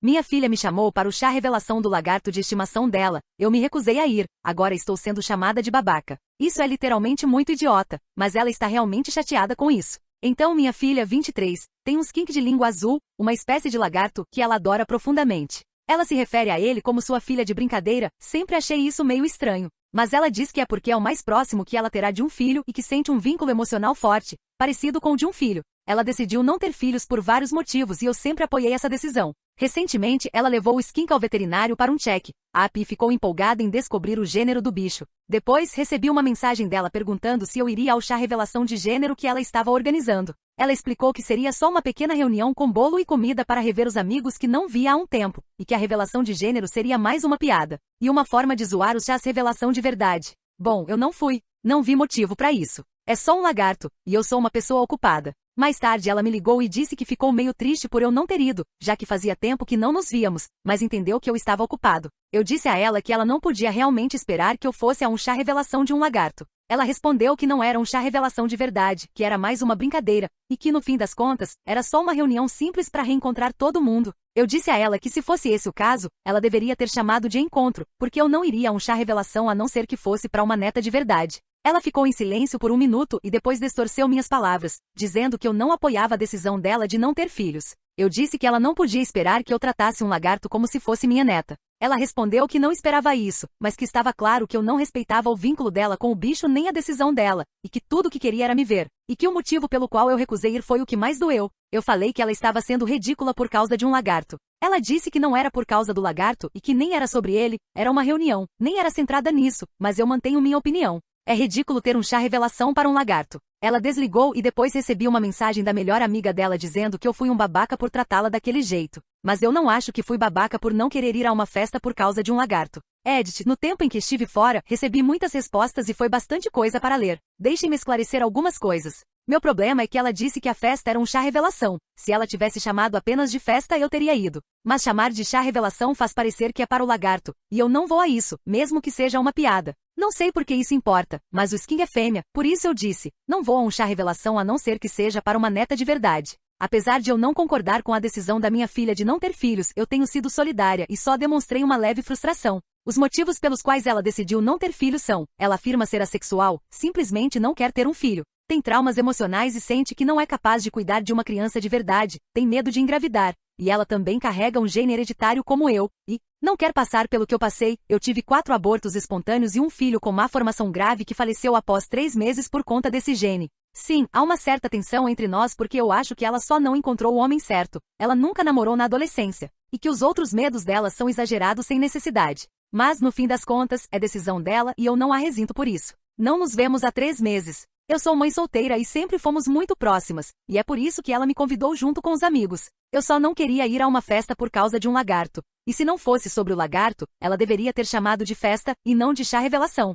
Minha filha me chamou para o chá revelação do lagarto de estimação dela. Eu me recusei a ir. Agora estou sendo chamada de babaca. Isso é literalmente muito idiota, mas ela está realmente chateada com isso. Então minha filha, 23, tem um skink de língua azul, uma espécie de lagarto que ela adora profundamente. Ela se refere a ele como sua filha de brincadeira, sempre achei isso meio estranho. Mas ela diz que é porque é o mais próximo que ela terá de um filho e que sente um vínculo emocional forte, parecido com o de um filho. Ela decidiu não ter filhos por vários motivos e eu sempre apoiei essa decisão. Recentemente, ela levou o skink ao veterinário para um check. A Api ficou empolgada em descobrir o gênero do bicho. Depois, recebi uma mensagem dela perguntando se eu iria ao chá revelação de gênero que ela estava organizando. Ela explicou que seria só uma pequena reunião com bolo e comida para rever os amigos que não via há um tempo, e que a revelação de gênero seria mais uma piada, e uma forma de zoar os chás revelação de verdade. Bom, eu não fui. Não vi motivo para isso. É só um lagarto, e eu sou uma pessoa ocupada. Mais tarde ela me ligou e disse que ficou meio triste por eu não ter ido, já que fazia tempo que não nos víamos, mas entendeu que eu estava ocupado. Eu disse a ela que ela não podia realmente esperar que eu fosse a um chá revelação de um lagarto. Ela respondeu que não era um chá revelação de verdade, que era mais uma brincadeira, e que no fim das contas, era só uma reunião simples para reencontrar todo mundo. Eu disse a ela que se fosse esse o caso, ela deveria ter chamado de encontro, porque eu não iria a um chá revelação a não ser que fosse para uma neta de verdade. Ela ficou em silêncio por um minuto e depois distorceu minhas palavras, dizendo que eu não apoiava a decisão dela de não ter filhos. Eu disse que ela não podia esperar que eu tratasse um lagarto como se fosse minha neta. Ela respondeu que não esperava isso, mas que estava claro que eu não respeitava o vínculo dela com o bicho nem a decisão dela, e que tudo o que queria era me ver, e que o motivo pelo qual eu recusei ir foi o que mais doeu. Eu falei que ela estava sendo ridícula por causa de um lagarto. Ela disse que não era por causa do lagarto e que nem era sobre ele, era uma reunião, nem era centrada nisso, mas eu mantenho minha opinião. É ridículo ter um chá revelação para um lagarto. Ela desligou e depois recebi uma mensagem da melhor amiga dela dizendo que eu fui um babaca por tratá-la daquele jeito. Mas eu não acho que fui babaca por não querer ir a uma festa por causa de um lagarto. Edit, no tempo em que estive fora, recebi muitas respostas e foi bastante coisa para ler. Deixem-me esclarecer algumas coisas. Meu problema é que ela disse que a festa era um chá revelação. Se ela tivesse chamado apenas de festa eu teria ido. Mas chamar de chá revelação faz parecer que é para o lagarto, e eu não vou a isso, mesmo que seja uma piada. Não sei por que isso importa, mas o skin é fêmea, por isso eu disse, não vou a um chá revelação a não ser que seja para uma neta de verdade. Apesar de eu não concordar com a decisão da minha filha de não ter filhos, eu tenho sido solidária e só demonstrei uma leve frustração. Os motivos pelos quais ela decidiu não ter filhos são, ela afirma ser assexual, simplesmente não quer ter um filho. Tem traumas emocionais e sente que não é capaz de cuidar de uma criança de verdade, tem medo de engravidar, e ela também carrega um gene hereditário como eu, e não quer passar pelo que eu passei. Eu tive 4 abortos espontâneos e um filho com má formação grave que faleceu após 3 meses por conta desse gene. Sim, há uma certa tensão entre nós porque eu acho que ela só não encontrou o homem certo, ela nunca namorou na adolescência, e que os outros medos dela são exagerados sem necessidade. Mas no fim das contas, é decisão dela e eu não a resinto por isso. Não nos vemos há 3 meses. Eu sou mãe solteira e sempre fomos muito próximas, e é por isso que ela me convidou junto com os amigos. Eu só não queria ir a uma festa por causa de um lagarto. E se não fosse sobre o lagarto, ela deveria ter chamado de festa e não de chá revelação.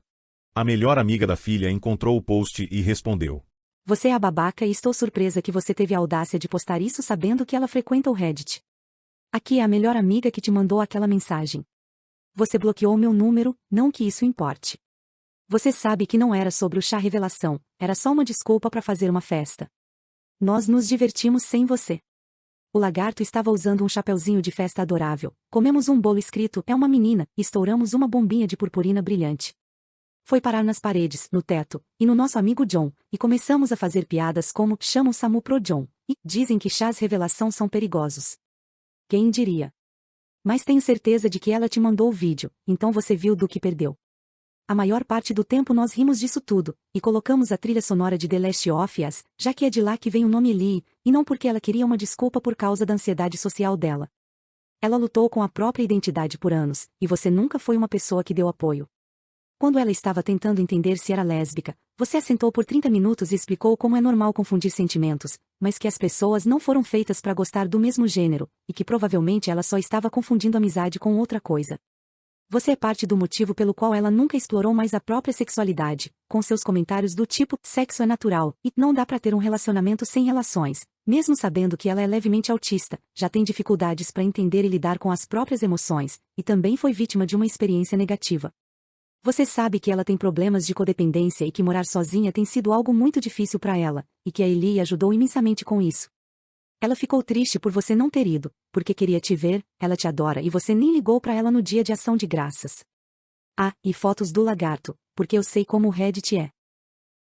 A melhor amiga da filha encontrou o post e respondeu: Você é a babaca e estou surpresa que você teve a audácia de postar isso sabendo que ela frequenta o Reddit. Aqui é a melhor amiga que te mandou aquela mensagem. Você bloqueou meu número, não que isso importe. Você sabe que não era sobre o chá revelação, era só uma desculpa para fazer uma festa. Nós nos divertimos sem você. O lagarto estava usando um chapeuzinho de festa adorável, comemos um bolo escrito "é uma menina" e estouramos uma bombinha de purpurina brilhante. Foi parar nas paredes, no teto, e no nosso amigo John, e começamos a fazer piadas como "chamam Samu pro John", e dizem que chás revelação são perigosos. Quem diria? Mas tenho certeza de que ela te mandou o vídeo, então você viu do que perdeu. A maior parte do tempo nós rimos disso tudo, e colocamos a trilha sonora de The Last of Us, já que é de lá que vem o nome Ellie, e não porque ela queria uma desculpa por causa da ansiedade social dela. Ela lutou com a própria identidade por anos, e você nunca foi uma pessoa que deu apoio. Quando ela estava tentando entender se era lésbica, você a sentou por 30 minutos e explicou como é normal confundir sentimentos, mas que as pessoas não foram feitas para gostar do mesmo gênero, e que provavelmente ela só estava confundindo amizade com outra coisa. Você é parte do motivo pelo qual ela nunca explorou mais a própria sexualidade, com seus comentários do tipo "sexo é natural" e "não dá pra ter um relacionamento sem relações", mesmo sabendo que ela é levemente autista, já tem dificuldades para entender e lidar com as próprias emoções, e também foi vítima de uma experiência negativa. Você sabe que ela tem problemas de codependência e que morar sozinha tem sido algo muito difícil para ela, e que a Ellie ajudou imensamente com isso. Ela ficou triste por você não ter ido, porque queria te ver, ela te adora e você nem ligou pra ela no dia de ação de graças. Ah, e fotos do lagarto, porque eu sei como o Reddit é.